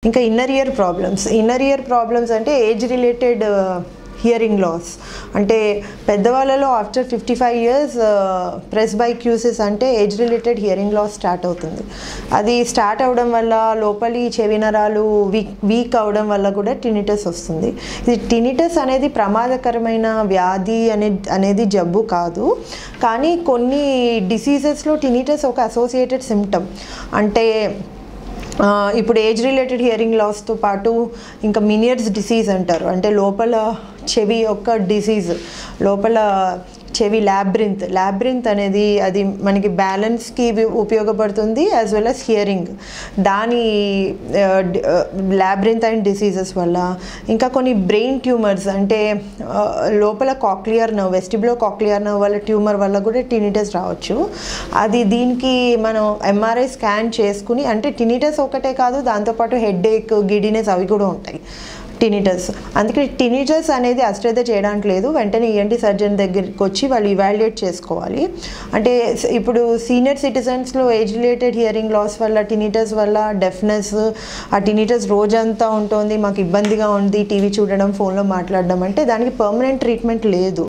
ఇంకా inner ear problems అంటే age related hearing loss. అంటే పెద్దవాళ్ళలో ఆఫ్టర్ 55 years ప్రెస్బైక్యూసిస్ అంటే age related hearing loss start అవుతుంది. అది స్టార్ట్ అవ్వడం వల్ల లోపలి చెవి నరాలు వీక్ అవ్వడం వల్ల కూడా టినిటస్ వస్తుంది. ఇది టినిటస్ అనేది ప్రమాదకరమైన వ్యాధి అనేది జబ్బు కాదు, కానీ కొన్ని డిసీజెస్లో టినిటస్ ఒక అసోసియేటెడ్ సిమ్టమ్. అంటే ఇప్పుడు ఏజ్ రిలేటెడ్ హియరింగ్ లాస్తో పాటు ఇంకా మినియర్స్ డిసీజ్ అంటారు. అంటే లోపల చెవి యొక్క డిసీజ్, లోపల చెవి ల్యాబ్రింత్ అనేది అది మనకి బ్యాలెన్స్కి ఉపయోగపడుతుంది, యాజ్ వెల్ as హియరింగ్. దాని ల్యాబ్రింతైన్ డిసీజెస్ వల్ల ఇంకా కొన్ని బ్రెయిన్ ట్యూమర్స్ అంటే లోపల కాక్లియర్ నర్వ్, వెస్టిబులో కాక్లియర్ నర్వ్ వల్ల ట్యూమర్ వల్ల కూడా టినిటస్ రావచ్చు. అది దీనికి మనం ఎంఆర్ఐ స్కాన్ చేసుకుని, అంటే టినిటస్ ఒకటే కాదు, దాంతోపాటు హెడేక్, గిడినెస్ అవి కూడా ఉంటాయి టినిటస్. అందుకే టినిటస్ అనేది అశ్రద్ధ చేయడానికి లేదు, వెంటనే ఈఎన్టీ సర్జన్ దగ్గరికి వచ్చి వాళ్ళు ఇవాల్యుయేట్ చేసుకోవాలి. అంటే ఇప్పుడు సీనియర్ సిటిజన్స్లో ఏజ్ రిలేటెడ్ హియరింగ్ లాస్ వల్ల, టినిటస్ వల్ల డెఫ్నెస్, ఆ టినిటస్ రోజంతా ఉంటుంది, మాకు ఇబ్బందిగా ఉంది టీవీ చూడడం, ఫోన్లో మాట్లాడడం అంటే దానికి పర్మనెంట్ ట్రీట్మెంట్ లేదు.